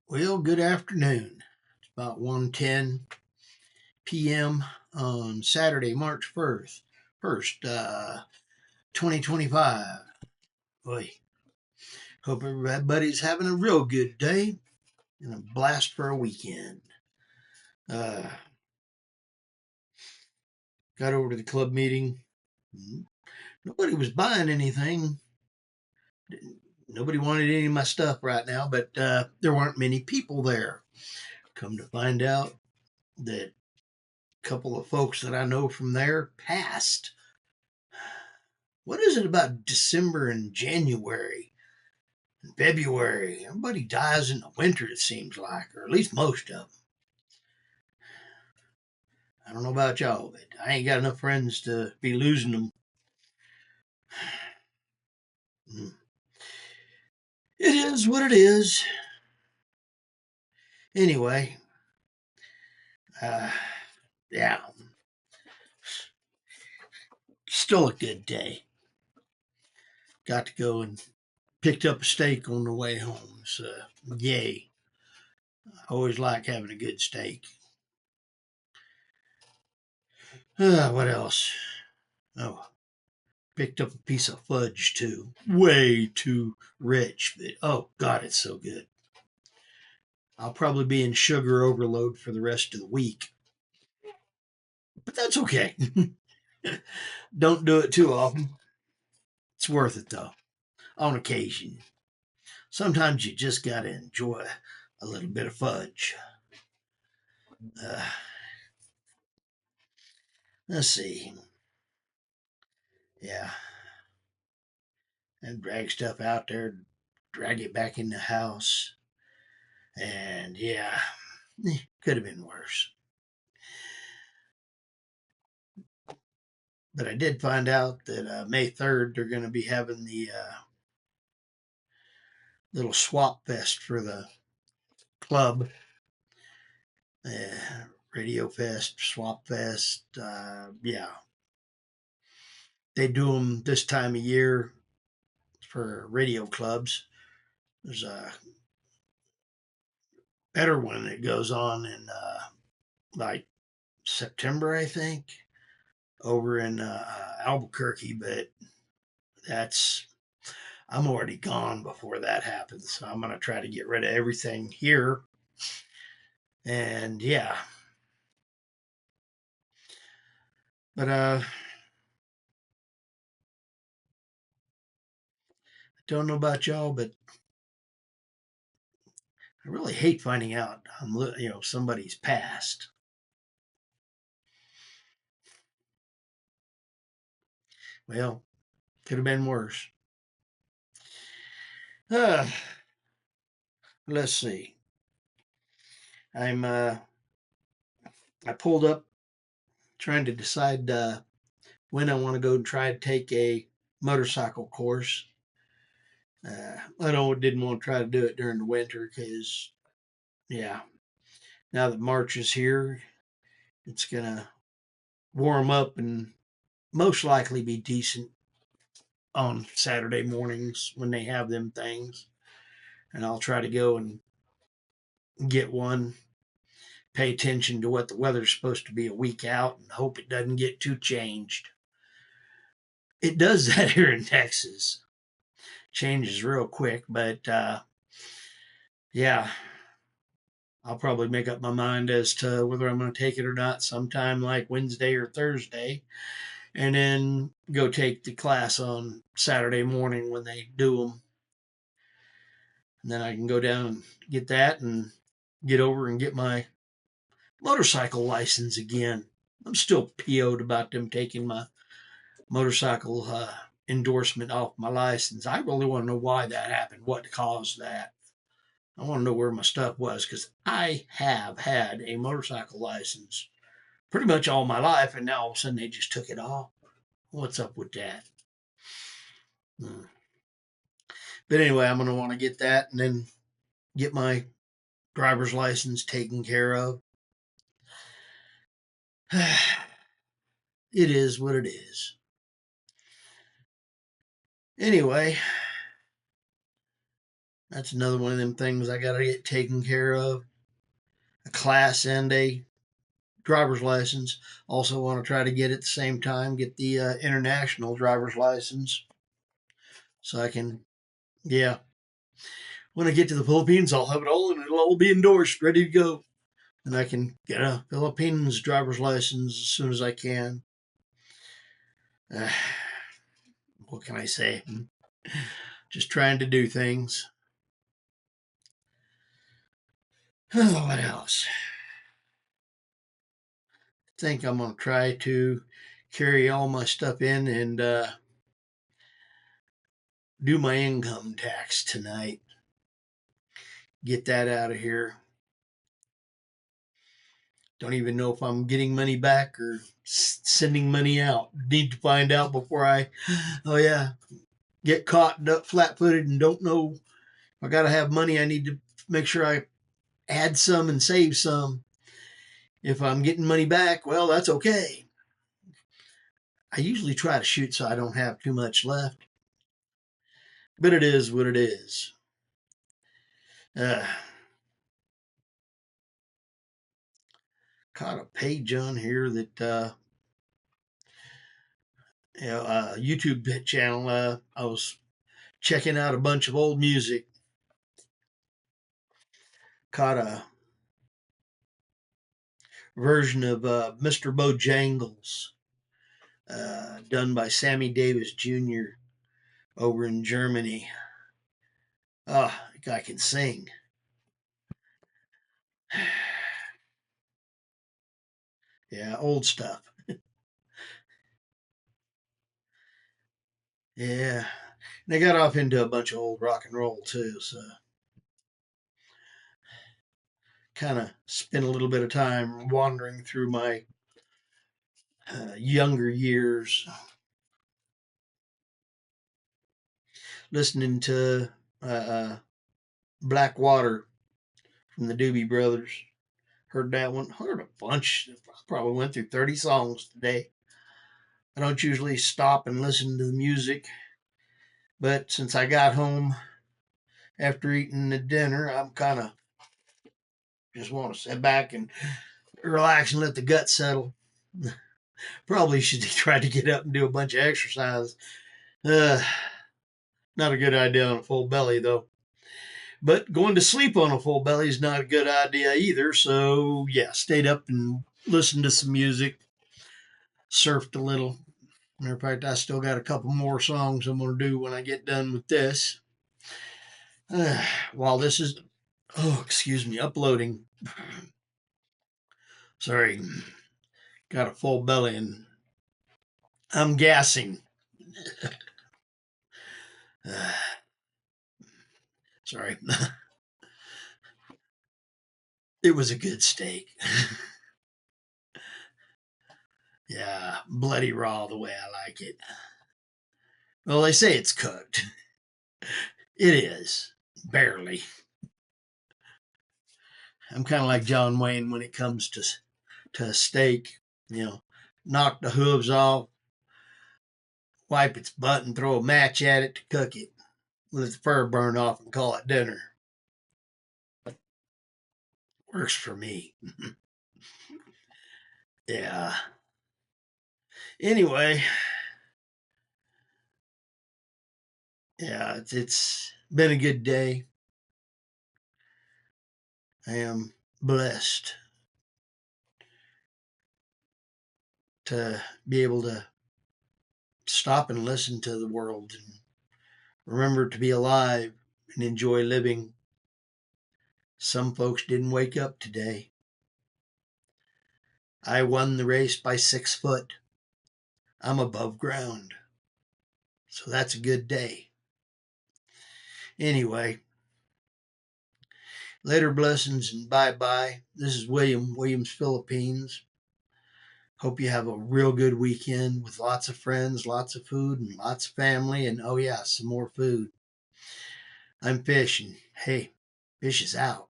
Well, good afternoon. It's about 1:10 p.m. on Saturday, March 1st, 2025. Boy, hope everybody's having a real good day and a blast for a weekend. Uh, got over to the club meeting. Nobody was buying anything. Nobody wanted any of my stuff right now, but there weren't many people there. Come to find out that a couple of folks that I know from there passed. What is it about December and January and February? Everybody dies in the winter, it seems like, or at least most of them. I don't know about y'all, but I ain't got enough friends to be losing them. It is what it is. Anyway, uh, yeah, still a good day. Got to go and picked up a steak on the way home. So, yay. I always like having a good steak. What else? Oh, picked up a piece of fudge too. Way too rich, but oh god, it's so good. I'll probably be in sugar overload for the rest of the week, but that's okay. Don't do it too often. It's worth it though, on occasion. Sometimes you just gotta enjoy a little bit of fudge. Uh, let's see. Yeah, and drag stuff out there, drag it back in the house, and yeah, could have been worse. But I did find out that May 3rd they're going to be having the little swap fest for the club. Radio Fest, Swap Fest. Yeah, they do them this time of year for radio clubs. There's a better one that goes on in like September, I think, over in Albuquerque, but that's I'm already gone before that happens. So I'm gonna try to get rid of everything here. And yeah, but I don't know about y'all, but I really hate finding out somebody's passed. Well, could have been worse. Uh, let's see. I'm I pulled up trying to decide when I want to go and try to take a motorcycle course. I didn't want to try to do it during the winter because yeah, now that March is here, it's gonna warm up and most likely be decent on Saturday mornings when they have them things. And I'll try to go and get one, pay attention to what the weather's supposed to be a week out, and hope it doesn't get too changed. It does that here in Texas. Changes real quick, but yeah, I'll probably make up my mind as to whether I'm going to take it or not sometime like Wednesday or Thursday, and then go take the class on Saturday morning when they do them. And then I can go down and get that and get over and get my motorcycle license again. I'm still PO'd about them taking my motorcycle endorsement off my license. I really want to know why that happened, what caused that. I want to know where my stuff was because I have had a motorcycle license pretty much all my life, and now all of a sudden they just took it off. What's up with that? Hmm. But anyway, I'm going to want to get that and then get my driver's license taken care of. It is what it is. Anyway, That's another one of them things I got to get taken care of. A class and a driver's license. Also want to try to get at the same time get the international driver's license so I can, yeah. When I get to the Philippines, I'll have it all and it'll all be endorsed, ready to go. And I can get a Philippines driver's license as soon as I can. Uh, what can I say? Just trying to do things. Oh, what else? I think I'm going to try to carry all my stuff in and do my income tax tonight. Get that out of here. Don't even know if I'm getting money back or sending money out. Need to find out before I, oh yeah, get caught up flat-footed and don't know. I got to have money. I need to make sure I add some and save some. If I'm getting money back, well, that's okay. I usually try to shoot so I don't have too much left, but it is what it is. Uh, Caught a page on here that YouTube channel. I was checking out a bunch of old music. Caught a version of Mr. Bojangles, done by Sammy Davis Jr. over in Germany. Ah, the guy can sing. Yeah, old stuff. Yeah, they got off into a bunch of old rock and roll too, so kind of spent a little bit of time wandering through my younger years, listening to Black Water from the Doobie Brothers. Heard that one. Heard a bunch. Probably went through 30 songs today. I don't usually stop and listen to the music, but since I got home after eating the dinner, I'm kind of just want to sit back and relax and let the gut settle. Probably should try to get up and do a bunch of exercise. Uh, Not a good idea on a full belly, though. But going to sleep on a full belly is not a good idea either. So, yeah, stayed up and listened to some music, surfed a little. Matter of fact, I still got a couple more songs I'm going to do when I get done with this. While this is, oh, excuse me, uploading. Sorry, got a full belly and I'm gassing. Sorry. It was a good steak. Yeah, bloody raw the way I like it. Well, they say it's cooked. It is, barely. I'm kind of like John Wayne when it comes to steak. You know, knock the hooves off, wipe its butt, and throw a match at it to cook it. Let the fur burn off and call it dinner. Works for me. Yeah. Anyway, yeah, it's been a good day. I am blessed to be able to stop and listen to the world and remember to be alive and enjoy living. Some folks didn't wake up today. I won the race by 6 foot. I'm above ground. So that's a good day. Anyway, later blessings and bye-bye. This is Williams, Philippines. Hope you have a real good weekend with lots of friends, lots of food, and lots of family, and oh yeah, some more food. I'm fishing. Hey, fish is out.